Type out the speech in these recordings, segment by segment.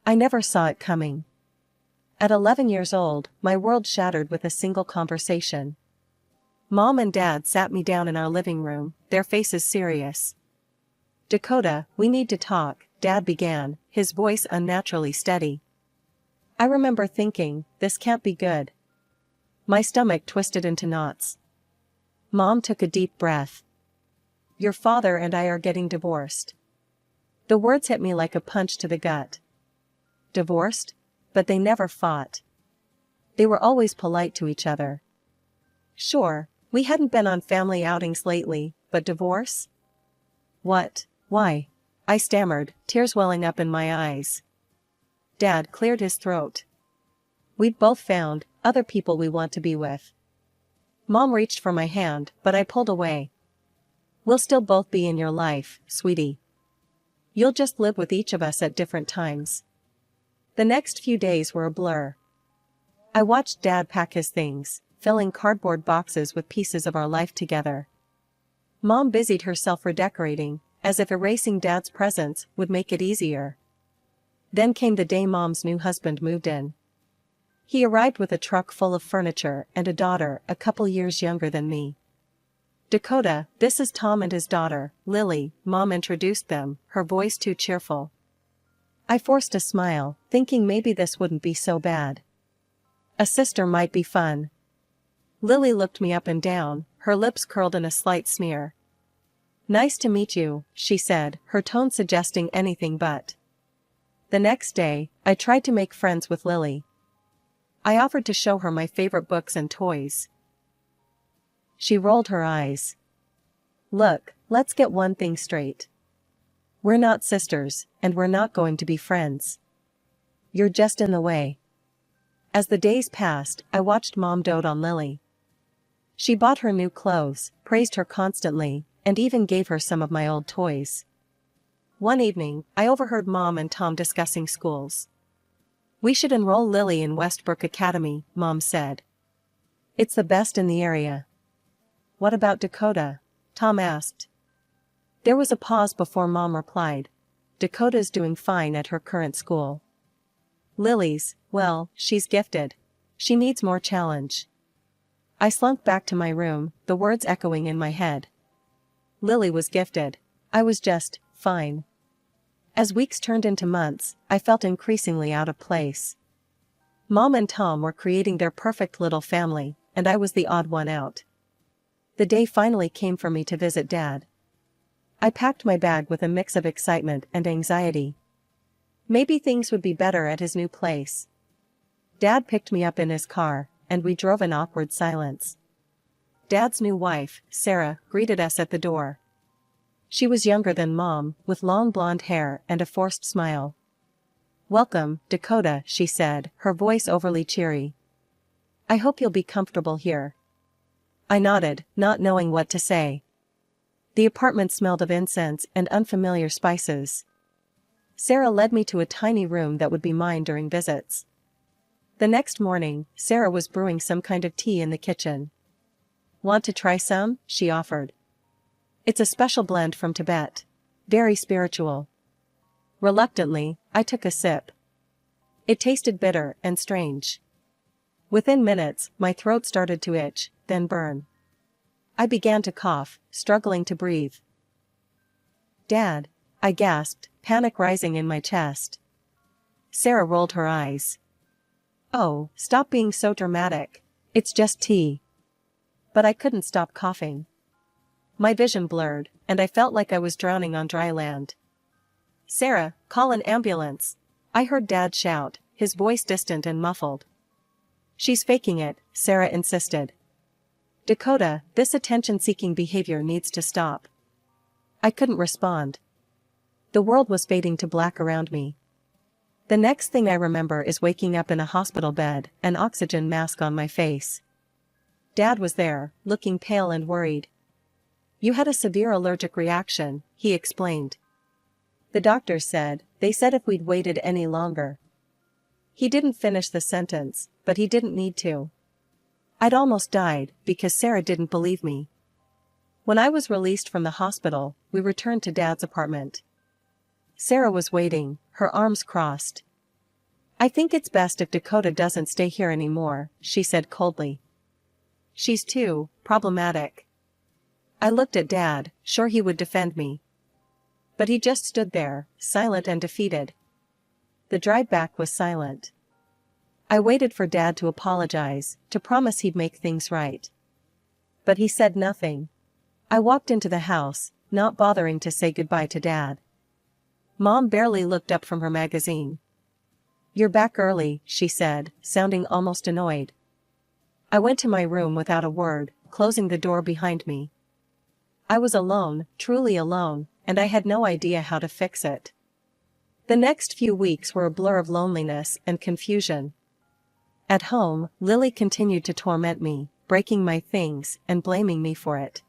I never saw it coming. At 11 years old, my world shattered with a single conversation. Mom and Dad sat me down in our living room, their faces serious. "Dakota, we need to talk," Dad began, his voice unnaturally steady. I remember thinking, this can't be good. My stomach twisted into knots. Mom took a deep breath. "Your father and I are getting divorced." The words hit me like a punch to the gut. Divorced? But they never fought. They were always polite to each other. Sure, we hadn't been on family outings lately, but divorce? What? Why? I stammered, tears welling up in my eyes. Dad cleared his throat. "We've both found other people we want to be with." Mom reached for my hand, but I pulled away. "We'll still both be in your life, sweetie. You'll just live with each of us at different times." The next few days were a blur. I watched Dad pack his things, filling cardboard boxes with pieces of our life together. Mom busied herself redecorating, as if erasing Dad's presence would make it easier. Then came the day Mom's new husband moved in. He arrived with a truck full of furniture and a daughter a couple years younger than me. "Dakota, this is Tom and his daughter, Lily," Mom introduced them, her voice too cheerful. I forced a smile, thinking maybe this wouldn't be so bad. A sister might be fun. Lily looked me up and down, her lips curled in a slight sneer. "Nice to meet you," she said, her tone suggesting anything but. The next day, I tried to make friends with Lily. I offered to show her my favorite books and toys. She rolled her eyes. "Look, let's get one thing straight. We're not sisters, and we're not going to be friends. You're just in the way." As the days passed, I watched Mom dote on Lily. She bought her new clothes, praised her constantly, and even gave her some of my old toys. One evening, I overheard Mom and Tom discussing schools. "We should enroll Lily in Westbrook Academy," Mom said. "It's the best in the area." "What about Dakota?" Tom asked. There was a pause before Mom replied. "Dakota's doing fine at her current school. Lily's, well, she's gifted. She needs more challenge." I slunk back to my room, the words echoing in my head. Lily was gifted. I was just fine. As weeks turned into months, I felt increasingly out of place. Mom and Tom were creating their perfect little family, and I was the odd one out. The day finally came for me to visit Dad. I packed my bag with a mix of excitement and anxiety. Maybe things would be better at his new place. Dad picked me up in his car, and we drove in awkward silence. Dad's new wife, Sarah, greeted us at the door. She was younger than Mom, with long blonde hair and a forced smile. "Welcome, Dakota," she said, her voice overly cheery. "I hope you'll be comfortable here." I nodded, not knowing what to say. The apartment smelled of incense and unfamiliar spices. Sarah led me to a tiny room that would be mine during visits. The next morning, Sarah was brewing some kind of tea in the kitchen. "Want to try some?" she offered. "It's a special blend from Tibet. Very spiritual." Reluctantly, I took a sip. It tasted bitter and strange. Within minutes, my throat started to itch, then burn. I began to cough, struggling to breathe. "Dad," I gasped, panic rising in my chest. Sarah rolled her eyes. "Oh, stop being so dramatic. It's just tea." But I couldn't stop coughing. My vision blurred, and I felt like I was drowning on dry land. "Sarah, call an ambulance," I heard Dad shout, his voice distant and muffled. "She's faking it," Sarah insisted. "Dakota, this attention-seeking behavior needs to stop." I couldn't respond. The world was fading to black around me. The next thing I remember is waking up in a hospital bed, an oxygen mask on my face. Dad was there, looking pale and worried. "You had a severe allergic reaction," he explained. "The doctors said, they said if we'd waited any longer." He didn't finish the sentence, but he didn't need to. I'd almost died, because Sarah didn't believe me. When I was released from the hospital, we returned to Dad's apartment. Sarah was waiting, her arms crossed. I think it's best if Dakota doesn't stay here anymore, she said coldly. She's too problematic. I looked at Dad, sure he would defend me. But he just stood there, silent and defeated. The drive back was silent. I waited for Dad to apologize, to promise he'd make things right. But he said nothing. I walked into the house, not bothering to say goodbye to Dad. Mom barely looked up from her magazine. "You're back early," she said, sounding almost annoyed. I went to my room without a word, closing the door behind me. I was alone, truly alone, and I had no idea how to fix it. The next few weeks were a blur of loneliness and confusion. At home, Lily continued to torment me, breaking my things and blaming me for it.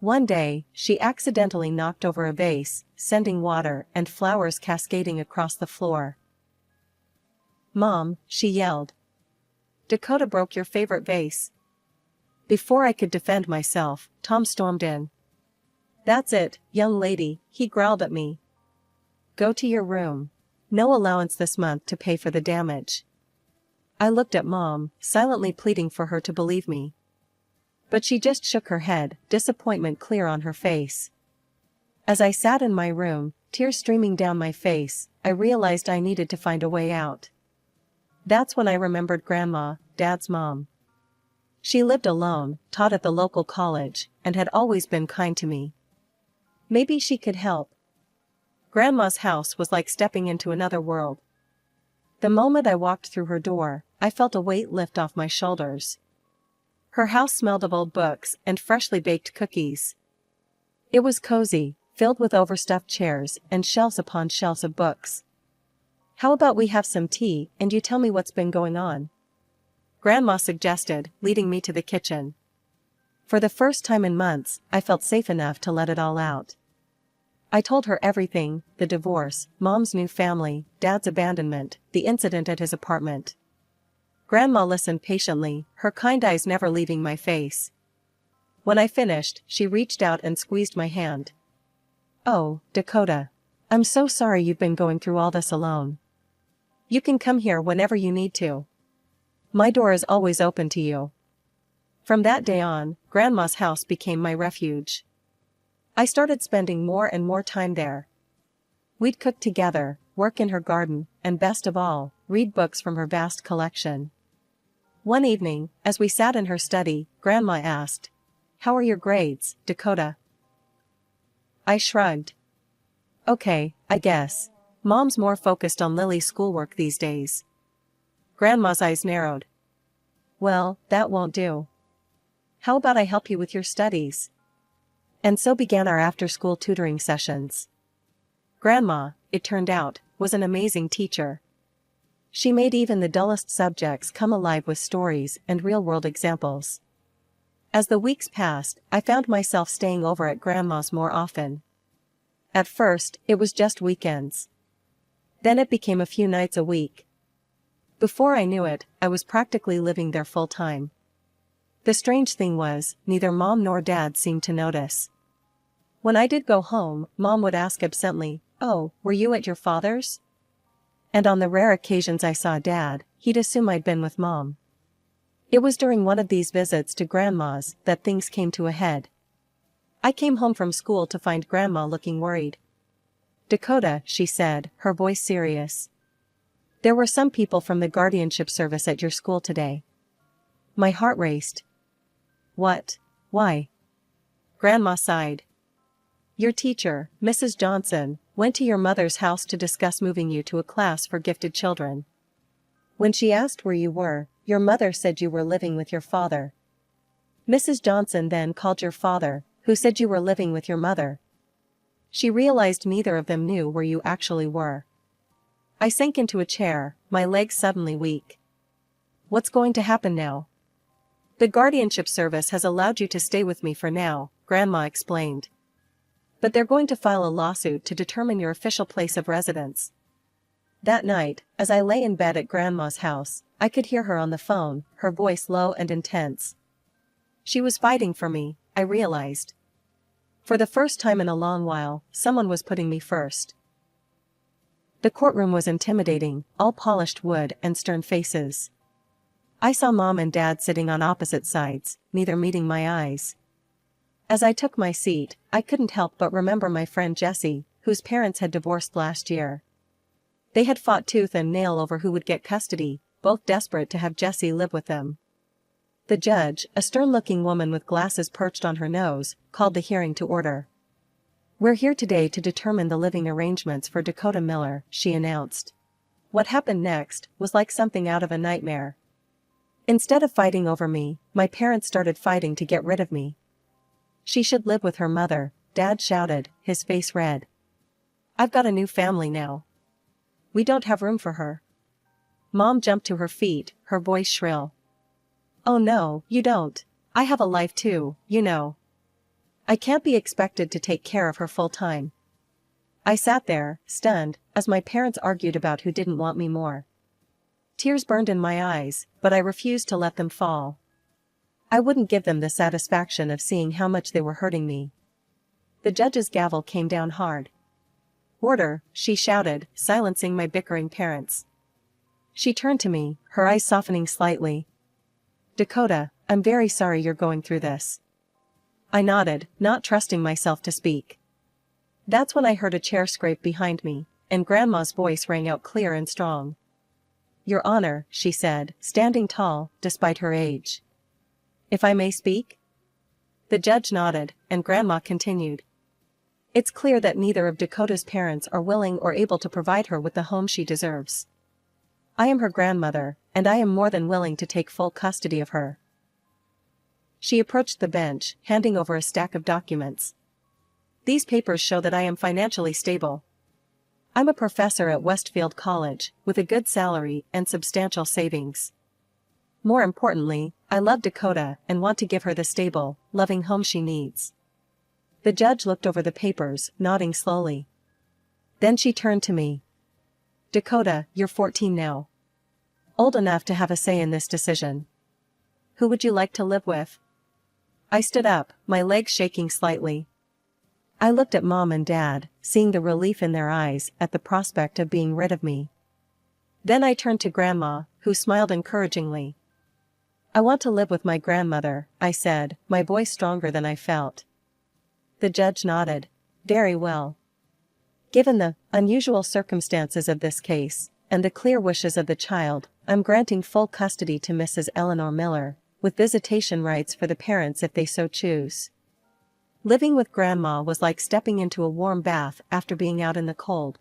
One day, she accidentally knocked over a vase, sending water and flowers cascading across the floor. "Mom," she yelled. "Dakota broke your favorite vase." Before I could defend myself, Tom stormed in. "That's it, young lady," he growled at me. "Go to your room. No allowance this month to pay for the damage." I looked at Mom, silently pleading for her to believe me. But she just shook her head, disappointment clear on her face. As I sat in my room, tears streaming down my face, I realized I needed to find a way out. That's when I remembered Grandma, Dad's mom. She lived alone, taught at the local college, and had always been kind to me. Maybe she could help. Grandma's house was like stepping into another world. The moment I walked through her door, I felt a weight lift off my shoulders. Her house smelled of old books and freshly baked cookies. It was cozy, filled with overstuffed chairs and shelves upon shelves of books. "How about we have some tea and you tell me what's been going on?" Grandma suggested, leading me to the kitchen. For the first time in months, I felt safe enough to let it all out. I told her everything, the divorce, Mom's new family, Dad's abandonment, the incident at his apartment. Grandma listened patiently, her kind eyes never leaving my face. When I finished, she reached out and squeezed my hand. "Oh, Dakota. I'm so sorry you've been going through all this alone. You can come here whenever you need to. My door is always open to you." From that day on, Grandma's house became my refuge. I started spending more and more time there. We'd cook together, work in her garden, and best of all, read books from her vast collection. One evening, as we sat in her study, Grandma asked, "How are your grades, Dakota?" I shrugged. "Okay, I guess. Mom's more focused on Lily's schoolwork these days." Grandma's eyes narrowed. "Well, that won't do. How about I help you with your studies?" And so began our after-school tutoring sessions. Grandma, it turned out, was an amazing teacher. She made even the dullest subjects come alive with stories and real-world examples. As the weeks passed, I found myself staying over at Grandma's more often. At first, it was just weekends. Then it became a few nights a week. Before I knew it, I was practically living there full-time. The strange thing was, neither Mom nor Dad seemed to notice. When I did go home, Mom would ask absently, "Oh, were you at your father's?" And on the rare occasions I saw Dad, he'd assume I'd been with Mom. It was during one of these visits to Grandma's that things came to a head. I came home from school to find Grandma looking worried. "Dakota," she said, her voice serious. "There were some people from the guardianship service at your school today." My heart raced. "What? Why?" Grandma sighed. "Your teacher, Mrs. Johnson, went to your mother's house to discuss moving you to a class for gifted children. When she asked where you were, your mother said you were living with your father. Mrs. Johnson then called your father, who said you were living with your mother. She realized neither of them knew where you actually were." I sank into a chair, my legs suddenly weak. "What's going to happen now?" "The guardianship service has allowed you to stay with me for now," Grandma explained. "But they're going to file a lawsuit to determine your official place of residence." That night, as I lay in bed at Grandma's house, I could hear her on the phone, her voice low and intense. She was fighting for me, I realized. For the first time in a long while, someone was putting me first. The courtroom was intimidating, all polished wood and stern faces. I saw Mom and Dad sitting on opposite sides, neither meeting my eyes. As I took my seat, I couldn't help but remember my friend Jessie, whose parents had divorced last year. They had fought tooth and nail over who would get custody, both desperate to have Jessie live with them. The judge, a stern-looking woman with glasses perched on her nose, called the hearing to order. "We're here today to determine the living arrangements for Dakota Miller," she announced. What happened next was like something out of a nightmare. Instead of fighting over me, my parents started fighting to get rid of me. "She should live with her mother," Dad shouted, his face red. "I've got a new family now. We don't have room for her." Mom jumped to her feet, her voice shrill. "Oh no, you don't. I have a life too, you know. I can't be expected to take care of her full time." I sat there, stunned, as my parents argued about who didn't want me more. Tears burned in my eyes, but I refused to let them fall. I wouldn't give them the satisfaction of seeing how much they were hurting me. The judge's gavel came down hard. "Order," she shouted, silencing my bickering parents. She turned to me, her eyes softening slightly. "Dakota, I'm very sorry you're going through this." I nodded, not trusting myself to speak. That's when I heard a chair scrape behind me, and Grandma's voice rang out clear and strong. "Your Honor," she said, standing tall, despite her age. "If I may speak?" The judge nodded, and Grandma continued. "It's clear that neither of Dakota's parents are willing or able to provide her with the home she deserves. I am her grandmother, and I am more than willing to take full custody of her." She approached the bench, handing over a stack of documents. "These papers show that I am financially stable. I'm a professor at Westfield College, with a good salary and substantial savings. More importantly, I love Dakota and want to give her the stable, loving home she needs." The judge looked over the papers, nodding slowly. Then she turned to me. "Dakota, you're 14 now. Old enough to have a say in this decision. Who would you like to live with?" I stood up, my legs shaking slightly. I looked at Mom and Dad, seeing the relief in their eyes at the prospect of being rid of me. Then I turned to Grandma, who smiled encouragingly. "I want to live with my grandmother," I said, my voice stronger than I felt. The judge nodded. "Very well. Given the unusual circumstances of this case, and the clear wishes of the child, I'm granting full custody to Mrs. Eleanor Miller, with visitation rights for the parents if they so choose." Living with Grandma was like stepping into a warm bath after being out in the cold.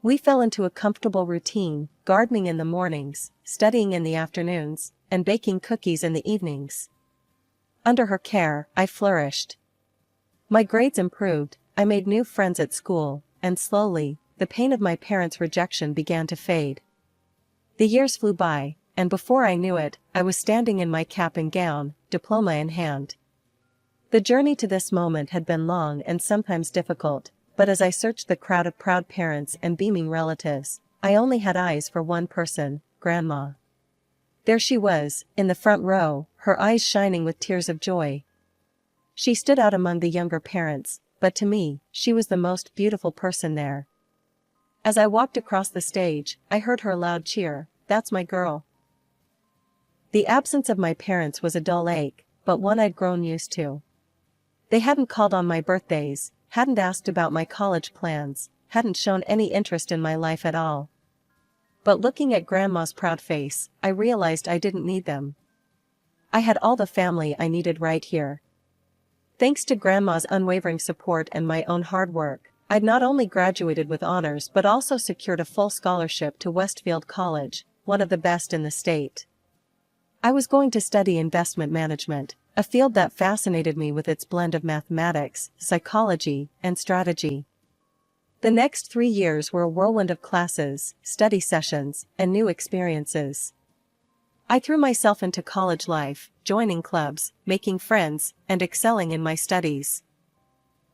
We fell into a comfortable routine, gardening in the mornings, studying in the afternoons, and baking cookies in the evenings. Under her care, I flourished. My grades improved, I made new friends at school, and slowly, the pain of my parents' rejection began to fade. The years flew by, and before I knew it, I was standing in my cap and gown, diploma in hand. The journey to this moment had been long and sometimes difficult, but as I searched the crowd of proud parents and beaming relatives, I only had eyes for one person, Grandma. There she was, in the front row, her eyes shining with tears of joy. She stood out among the younger parents, but to me, she was the most beautiful person there. As I walked across the stage, I heard her loud cheer, "That's my girl." The absence of my parents was a dull ache, but one I'd grown used to. They hadn't called on my birthdays, hadn't asked about my college plans, hadn't shown any interest in my life at all. But looking at Grandma's proud face, I realized I didn't need them. I had all the family I needed right here. Thanks to Grandma's unwavering support and my own hard work, I'd not only graduated with honors but also secured a full scholarship to Westfield College, one of the best in the state. I was going to study investment management, a field that fascinated me with its blend of mathematics, psychology, and strategy. The next 3 years were a whirlwind of classes, study sessions, and new experiences. I threw myself into college life, joining clubs, making friends, and excelling in my studies.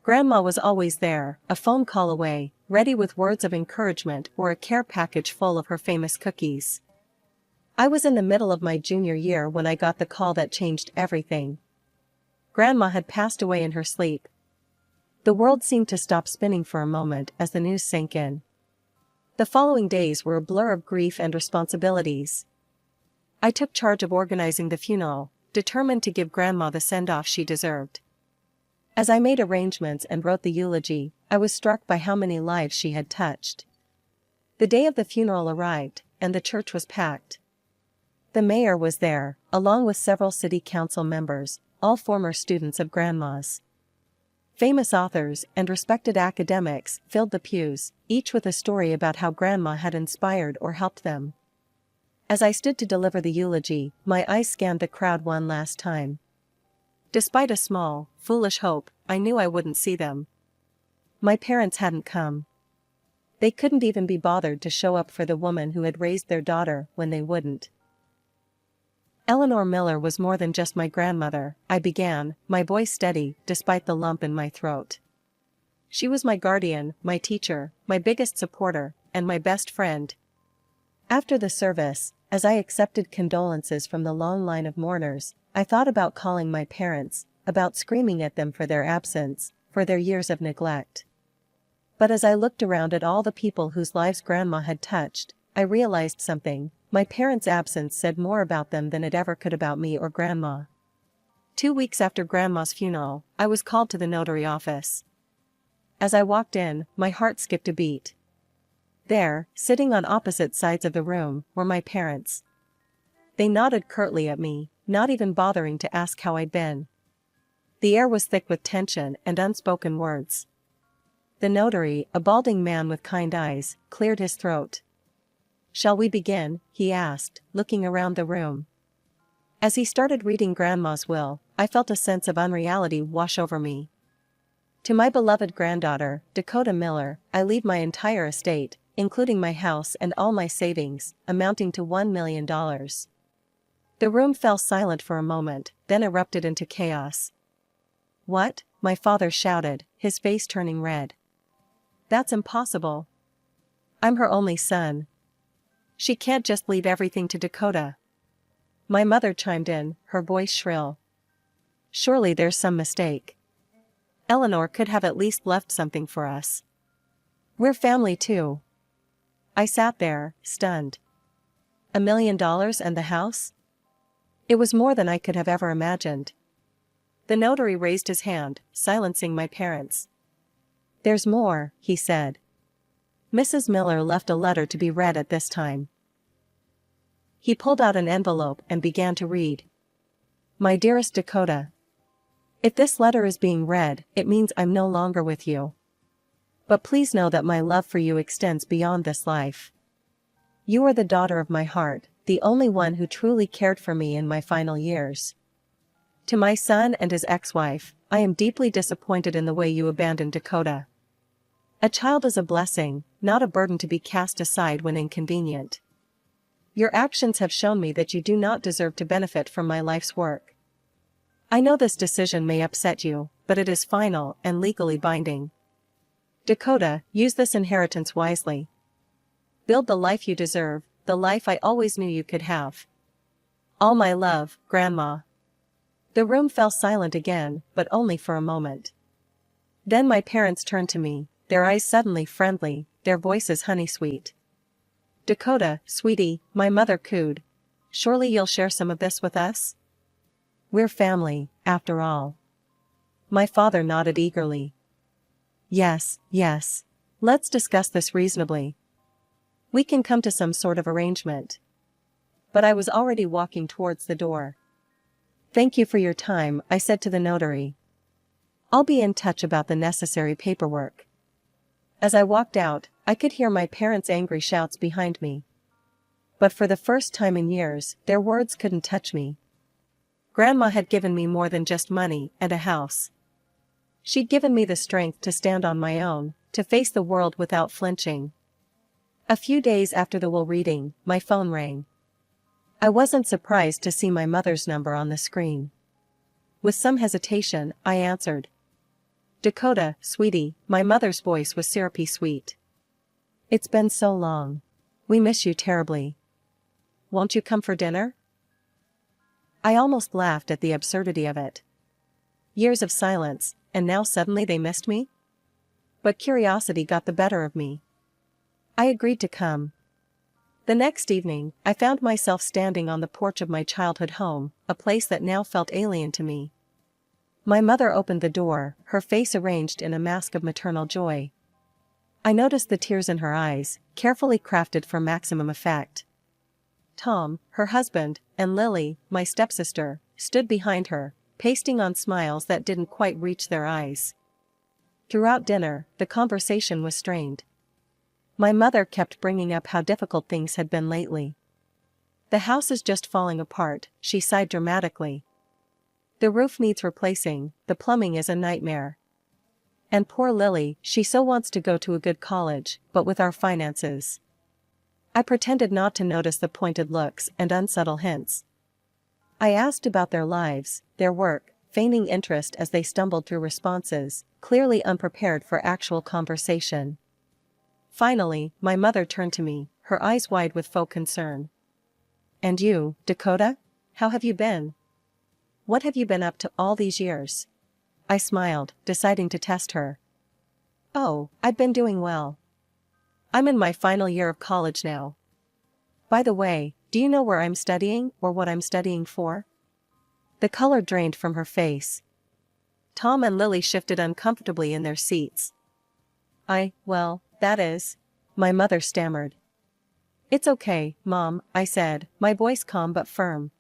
Grandma was always there, a phone call away, ready with words of encouragement or a care package full of her famous cookies. I was in the middle of my junior year when I got the call that changed everything. Grandma had passed away in her sleep. The world seemed to stop spinning for a moment as the news sank in. The following days were a blur of grief and responsibilities. I took charge of organizing the funeral, determined to give Grandma the send-off she deserved. As I made arrangements and wrote the eulogy, I was struck by how many lives she had touched. The day of the funeral arrived, and the church was packed. The mayor was there, along with several city council members, all former students of Grandma's. Famous authors and respected academics filled the pews, each with a story about how Grandma had inspired or helped them. As I stood to deliver the eulogy, my eyes scanned the crowd one last time. Despite a small, foolish hope, I knew I wouldn't see them. My parents hadn't come. They couldn't even be bothered to show up for the woman who had raised their daughter when they wouldn't. Eleanor Miller was more than just my grandmother, I began, my voice steady despite the lump in my throat. She was my guardian, my teacher, my biggest supporter, and my best friend. After the service, as I accepted condolences from the long line of mourners, I thought about calling my parents, about screaming at them for their absence, for their years of neglect. But as I looked around at all the people whose lives Grandma had touched, I realized something. My parents' absence said more about them than it ever could about me or Grandma. 2 weeks after Grandma's funeral, I was called to the notary office. As I walked in, my heart skipped a beat. There, sitting on opposite sides of the room, were my parents. They nodded curtly at me, not even bothering to ask how I'd been. The air was thick with tension and unspoken words. The notary, a balding man with kind eyes, cleared his throat. "Shall we begin?" he asked, looking around the room. As he started reading Grandma's will, I felt a sense of unreality wash over me. To my beloved granddaughter, Dakota Miller, I leave my entire estate, including my house and all my savings, amounting to $1 million. The room fell silent for a moment, then erupted into chaos. "What?" my father shouted, his face turning red. "That's impossible. I'm her only son. She can't just leave everything to Dakota." My mother chimed in, her voice shrill. "Surely there's some mistake. Eleanor could have at least left something for us. We're family too." I sat there, stunned. $1 million and the house? It was more than I could have ever imagined. The notary raised his hand, silencing my parents. "There's more," he said. Mrs. Miller left a letter to be read at this time. He pulled out an envelope and began to read. "My dearest Dakota. If this letter is being read, it means I'm no longer with you. But please know that my love for you extends beyond this life. You are the daughter of my heart, the only one who truly cared for me in my final years. To my son and his ex-wife, I am deeply disappointed in the way you abandoned Dakota. A child is a blessing, not a burden to be cast aside when inconvenient. Your actions have shown me that you do not deserve to benefit from my life's work. I know this decision may upset you, but it is final and legally binding. Dakota, use this inheritance wisely. Build the life you deserve, the life I always knew you could have. All my love, Grandma." The room fell silent again, but only for a moment. Then my parents turned to me, their eyes suddenly friendly, their voices honey-sweet. "Dakota, sweetie," my mother cooed. "Surely you'll share some of this with us? We're family, after all." My father nodded eagerly. Yes. Let's discuss this reasonably. We can come to some sort of arrangement." But I was already walking towards the door. "Thank you for your time," I said to the notary. "I'll be in touch about the necessary paperwork." As I walked out, I could hear my parents' angry shouts behind me. But for the first time in years, their words couldn't touch me. Grandma had given me more than just money and a house. She'd given me the strength to stand on my own, to face the world without flinching. A few days after the will reading, my phone rang. I wasn't surprised to see my mother's number on the screen. With some hesitation, I answered. "Dakota, sweetie," my mother's voice was syrupy sweet. "It's been so long. We miss you terribly. Won't you come for dinner?" I almost laughed at the absurdity of it. Years of silence, and now suddenly they missed me? But curiosity got the better of me. I agreed to come. The next evening, I found myself standing on the porch of my childhood home, a place that now felt alien to me. My mother opened the door, her face arranged in a mask of maternal joy. I noticed the tears in her eyes, carefully crafted for maximum effect. Tom, her husband, and Lily, my stepsister, stood behind her, pasting on smiles that didn't quite reach their eyes. Throughout dinner, the conversation was strained. My mother kept bringing up how difficult things had been lately. The house is just falling apart, she sighed dramatically. The roof needs replacing, the plumbing is a nightmare. And poor Lily, she so wants to go to a good college, but with our finances. I pretended not to notice the pointed looks and unsubtle hints. I asked about their lives, their work, feigning interest as they stumbled through responses, clearly unprepared for actual conversation. Finally, my mother turned to me, her eyes wide with faux concern. "And you, Dakota? How have you been? What have you been up to all these years?" I smiled, deciding to test her. "Oh, I've been doing well. I'm in my final year of college now. By the way, do you know where I'm studying or what I'm studying for?" The color drained from her face. Tom and Lily shifted uncomfortably in their seats. Well, that is," my mother stammered. "It's okay, Mom," I said, my voice calm but firm.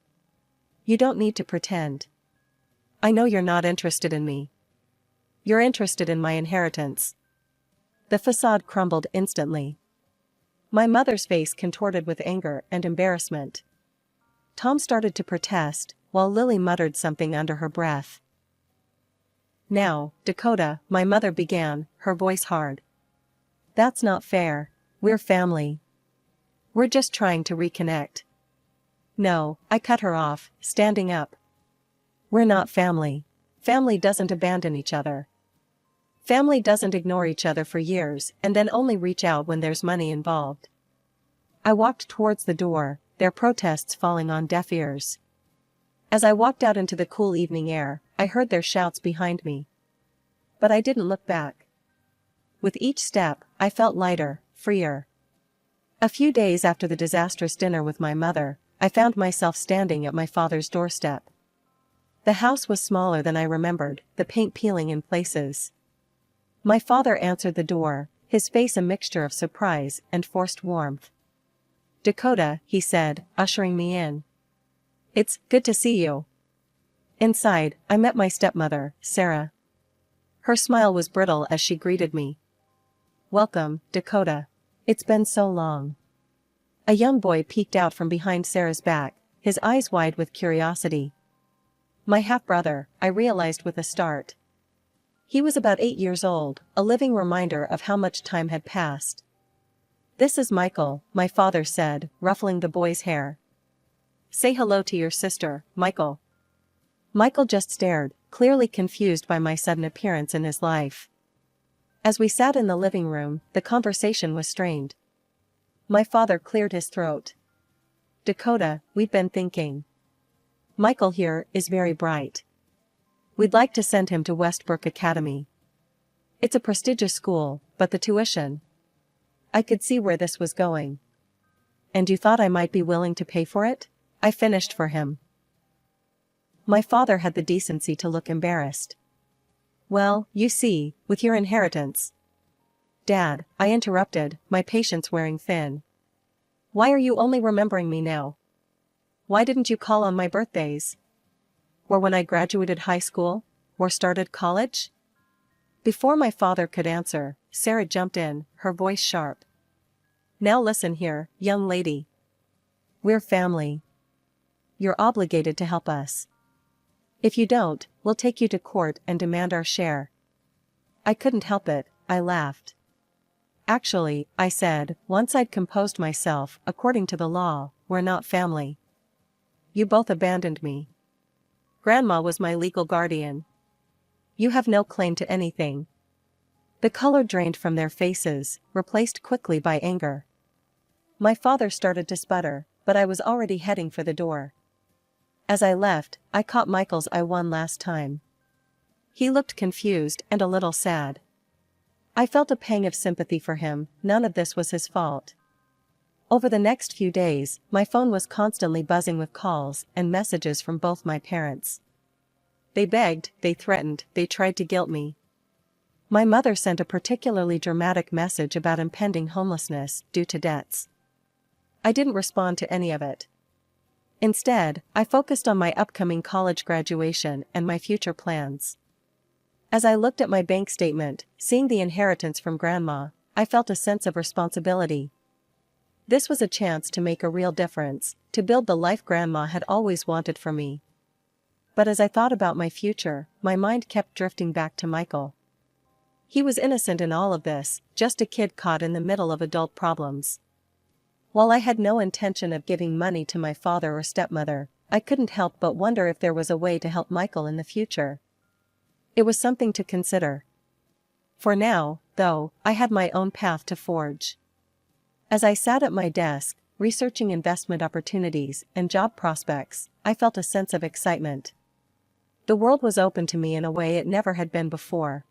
"You don't need to pretend. I know you're not interested in me. You're interested in my inheritance." The facade crumbled instantly. My mother's face contorted with anger and embarrassment. Tom started to protest, while Lily muttered something under her breath. "Now, Dakota," my mother began, her voice hard. "That's not fair. We're family. We're just trying to reconnect." "No," I cut her off, standing up. "We're not family. Family doesn't abandon each other. Family doesn't ignore each other for years and then only reach out when there's money involved." I walked towards the door, their protests falling on deaf ears. As I walked out into the cool evening air, I heard their shouts behind me. But I didn't look back. With each step, I felt lighter, freer. A few days after the disastrous dinner with my mother, I found myself standing at my father's doorstep. The house was smaller than I remembered, the paint peeling in places. My father answered the door, his face a mixture of surprise and forced warmth. "Dakota," he said, ushering me in. "It's good to see you." Inside, I met my stepmother, Sarah. Her smile was brittle as she greeted me. "Welcome, Dakota. It's been so long." A young boy peeked out from behind Sarah's back, his eyes wide with curiosity. My half-brother, I realized with a start. He was about 8 years old, a living reminder of how much time had passed. "This is Michael," my father said, ruffling the boy's hair. "Say hello to your sister, Michael." Michael just stared, clearly confused by my sudden appearance in his life. As we sat in the living room, the conversation was strained. My father cleared his throat. "Dakota, we've been thinking. Michael here is very bright. We'd like to send him to Westbrook Academy. It's a prestigious school, but the tuition..." I could see where this was going. "And you thought I might be willing to pay for it?" I finished for him. My father had the decency to look embarrassed. "Well, you see, with your inheritance..." "Dad," I interrupted, my patience wearing thin. "Why are you only remembering me now? Why didn't you call on my birthdays? Or when I graduated high school? Or started college?" Before my father could answer, Sarah jumped in, her voice sharp. "Now listen here, young lady. We're family. You're obligated to help us. If you don't, we'll take you to court and demand our share." I couldn't help it, I laughed. "Actually," I said, once I'd composed myself, "according to the law, we're not family. You both abandoned me. Grandma was my legal guardian. You have no claim to anything." The color drained from their faces, replaced quickly by anger. My father started to sputter, but I was already heading for the door. As I left, I caught Michael's eye one last time. He looked confused and a little sad. I felt a pang of sympathy for him. None of this was his fault. Over the next few days, my phone was constantly buzzing with calls and messages from both my parents. They begged, they threatened, they tried to guilt me. My mother sent a particularly dramatic message about impending homelessness due to debts. I didn't respond to any of it. Instead, I focused on my upcoming college graduation and my future plans. As I looked at my bank statement, seeing the inheritance from Grandma, I felt a sense of responsibility. This was a chance to make a real difference, to build the life Grandma had always wanted for me. But as I thought about my future, my mind kept drifting back to Michael. He was innocent in all of this, just a kid caught in the middle of adult problems. While I had no intention of giving money to my father or stepmother, I couldn't help but wonder if there was a way to help Michael in the future. It was something to consider. For now, though, I had my own path to forge. As I sat at my desk, researching investment opportunities and job prospects, I felt a sense of excitement. The world was open to me in a way it never had been before.